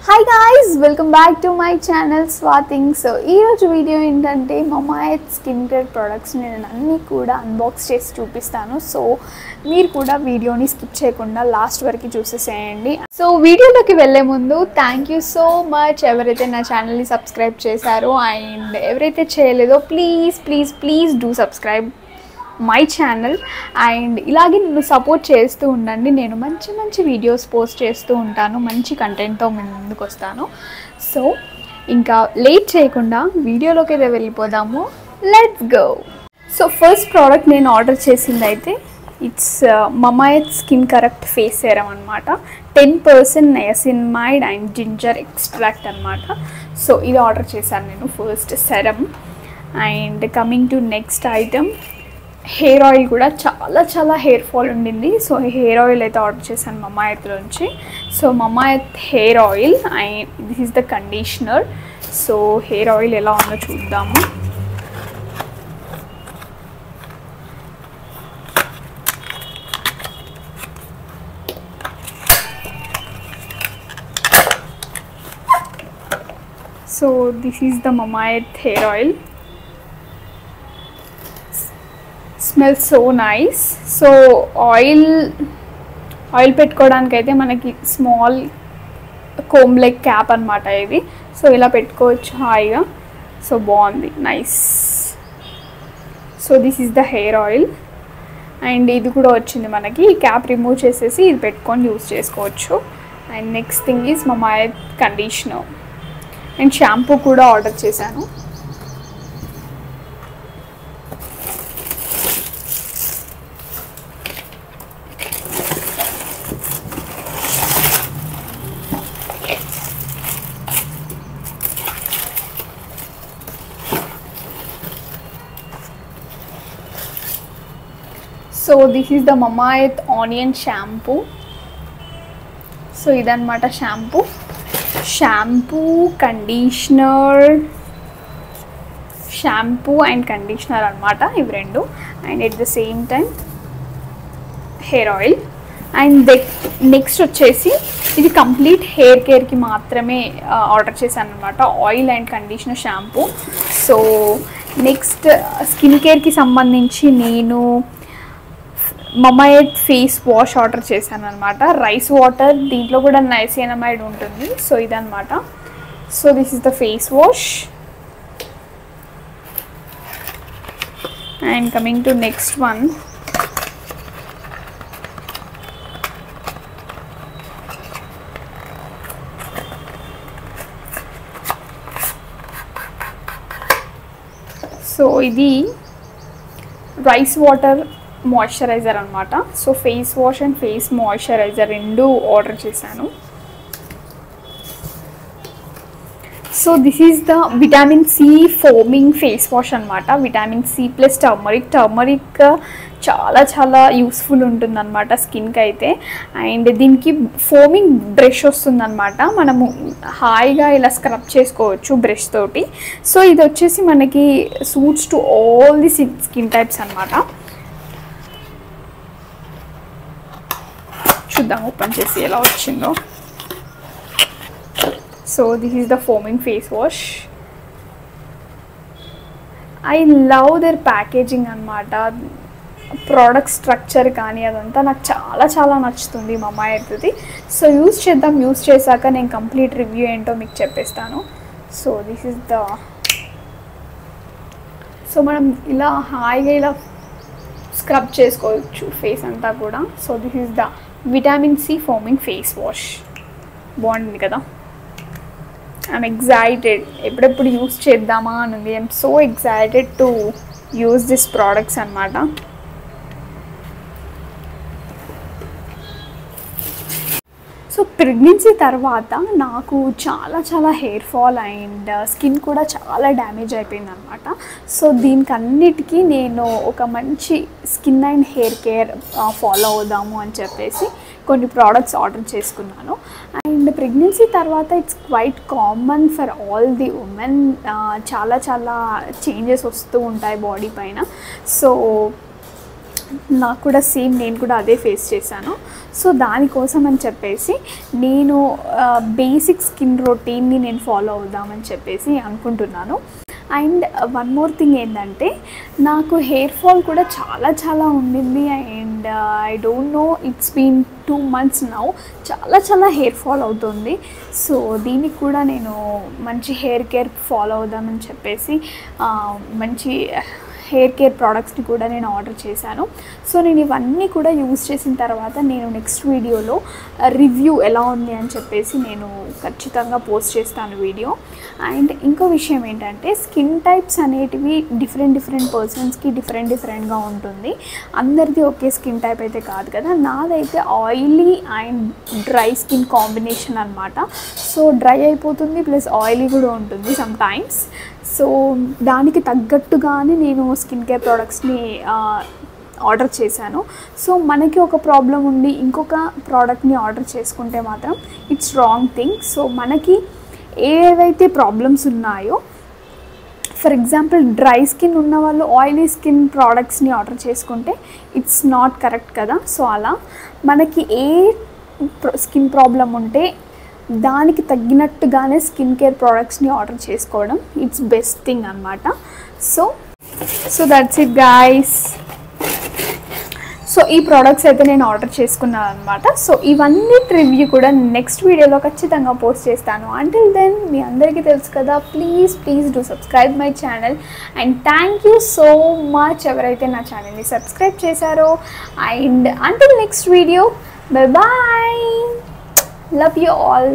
Hi guys, welcome back to my channel Swathing. So ee roju video entante Mamaearth skincare products nenu anni kuda unbox chesi chupistanu. So meer kuda video ni skip cheyakunda last variki chuseseyandi. So video loki velle mundu thank you so much evaraithe na channel ni subscribe chesaro and evaraithe cheyaledo please do subscribe my channel and ilage nenu support chestu undandi. Nenu manchi videos post chestu untanu, manchi content tho munduku ostanu. So inka late cheyakunda video loki ede vellipodamu. Let's go. So first product nenu order chesindi aithe it's Mamaearth Skin Correct face serum anamata. 10% niacinamide and ginger extract anamata. So idi order chesanu nenu first serum. And coming to next item, hair oil కూడా చాలా hair fall ఉండింది. So hair oil అయితే order చేశాను Mamaearth నుంచి. So Mamaearth hair oil and this is the conditioner. So hair oil ఎలా ఉందో చూద్దాము. So this is the Mamaearth hair oil. Smells so nice. So oil పెట్టుకోవడానికి అయితే మనకి స్మాల్ కోమ్ లైక్ క్యాప్ అన్నమాట ఇది. సో ఇలా పెట్టుకోవచ్చు హాయిగా. సో బాగుంది, nice. So this is the hair oil and ఇది కూడా వచ్చింది మనకి. ఈ క్యాప్ రిమూవ్ చేసేసి ఇది పెట్టుకొని యూస్ చేసుకోవచ్చు. And next thing is Mamaearth conditioner and shampoo కూడా ఆర్డర్ చేశాను. So this is the Mamaearth onion shampoo. So ఇదన్నమాట షాంపూ అండ్ కండిషనర్ అనమాట ఇవి రెండు. And at the same time hair oil. And next వచ్చేసి ఇది కంప్లీట్ హెయిర్ కేర్కి మాత్రమే ఆర్డర్ చేశాను అనమాట, oil and conditioner shampoo. So next skin కేర్కి సంబంధించి నేను మమాఎర్త్ ఫేస్ వాష్ ఆర్డర్ చేశాను అనమాట. రైస్ వాటర్, దీంట్లో కూడా నైసినమైడ్ ఉంటుంది. సో ఇదన్నమాట. So this is the face wash. And coming to next one, so ఇది రైస్ వాటర్ మాయిశ్చరైజర్ అనమాట. So face wash and face moisturiser రెండు ఆర్డర్ చేశాను. So this is the vitamin C foaming face wash అనమాట. Vitamin C plus turmeric చాలా useful ఉంటుంది అనమాట స్కిన్కి అయితే. అండ్ దీనికి ఫోమింగ్ బ్రష్ వస్తుందన్నమాట, మనము హాయిగా ఇలా స్క్రబ్ చేసుకోవచ్చు బ్రష్ తోటి. సో ఇది వచ్చేసి మనకి suits to all the skin types అనమాట. చూద్దాం ఓపెన్ చేసి ఎలా వచ్చిందో. So this is the foaming face wash. I love their packaging అనమాట. ప్రోడక్ట్ స్ట్రక్చర్ కానీ అదంతా నాకు చాలా నచ్చుతుంది మమాఎర్త్ది. సో యూస్ చేశాక నేను కంప్లీట్ రివ్యూ ఏంటో మీకు చెప్పేస్తాను. So this is the, so మనం ఇలా హాయిగా ఇలా స్క్రబ్ చేసుకోవచ్చు ఫేస్ అంతా కూడా. So this is the vitamin C foaming face wash. బాగుంది కదా. ఐఎమ్ ఎగ్జైటెడ్, ఎప్పుడెప్పుడు యూస్ చేద్దామా అని ఉంది. I'm so excited to use this products అన్నమాట. సో ప్రెగ్నెన్సీ తర్వాత నాకు చాలా హెయిర్ ఫాల్ అండ్ స్కిన్ కూడా చాలా డ్యామేజ్ అయిపోయింది అనమాట. సో దీనికన్నిటికీ నేను ఒక మంచి skin and hair care follow అవుదాము అని చెప్పేసి కొన్ని ప్రోడక్ట్స్ ఆర్డర్ చేసుకున్నాను. అండ్ ప్రెగ్నెన్సీ తర్వాత it's quite common for all the women. చాలా చేంజెస్ వస్తూ ఉంటాయి బాడీ పైన. సో నాకు కూడా సేమ్, నేను కూడా అదే ఫేస్ చేశాను. సో దానికోసం అని చెప్పేసి నేను బేసిక్ స్కిన్ రొటీన్ని నేను ఫాలో అవుదామని చెప్పేసి అనుకుంటున్నాను. అండ్ వన్ మోర్ థింగ్ ఏంటంటే, నాకు హెయిర్ ఫాల్ కూడా చాలా ఉండింది. And I don't know, it's been 2 months now. చాలా హెయిర్ ఫాల్ అవుతుంది. సో దీనికి కూడా నేను మంచి హెయిర్ కేర్ ఫాలో అవుదామని చెప్పేసి మంచి హెయిర్ కేర్ ప్రోడక్ట్స్ని కూడా నేను ఆర్డర్ చేశాను. సో నేను ఇవన్నీ కూడా యూజ్ చేసిన తర్వాత నేను నెక్స్ట్ వీడియోలో రివ్యూ ఎలా ఉంది అని చెప్పేసి నేను ఖచ్చితంగా పోస్ట్ చేస్తాను వీడియో. అండ్ ఇంకో విషయం ఏంటంటే, స్కిన్ టైప్స్ అనేటివి డిఫరెంట్ పర్సన్స్కి డిఫరెంట్గా ఉంటుంది. అందరిది ఒకే స్కిన్ టైప్ అయితే కాదు కదా. నాదైతే oily and dry skin combination అనమాట. సో డ్రై అయిపోతుంది ప్లస్ ఆయిలీ కూడా ఉంటుంది సమ్ టైమ్స్. సో దానికి తగ్గట్టుగానే నేను స్కిన్ కేర్ ప్రోడక్ట్స్ని ఆర్డర్ చేశాను. సో మనకి ఒక ప్రాబ్లం ఉండి ఇంకొక ప్రోడక్ట్ని ఆర్డర్ చేసుకుంటే మాత్రం ఇట్స్ రాంగ్ థింగ్. సో మనకి ఏవైతే ప్రాబ్లమ్స్ ఉన్నాయో, ఫర్ ఎగ్జాంపుల్ డ్రై స్కిన్ ఉన్న వాళ్ళు ఆయిలీ స్కిన్ ప్రోడక్ట్స్ని ఆర్డర్ చేసుకుంటే ఇట్స్ నాట్ కరెక్ట్ కదా. సో అలా మనకి ఏ స్కిన్ ప్రాబ్లం ఉంటే దానికి తగ్గినట్టుగానే స్కిన్ కేర్ ప్రోడక్ట్స్ని ఆర్డర్ చేసుకోవడం ఇట్స్ బెస్ట్ థింగ్ అనమాట. So that's it guys. So ఈ ప్రోడక్ట్స్ అయితే నేను ఆర్డర్ చేసుకున్నాను అనమాట. సో ఇవన్నీ రివ్యూ కూడా నెక్స్ట్ వీడియోలో ఖచ్చితంగా పోస్ట్ చేస్తాను. అంటిల్ దెన్ మీ అందరికీ తెలుసు కదా, please do subscribe my channel. And thank you so much ఎవరైతే నా ఛానల్ని సబ్స్క్రైబ్ చేశారో. And until next video, bye bye. Love you all.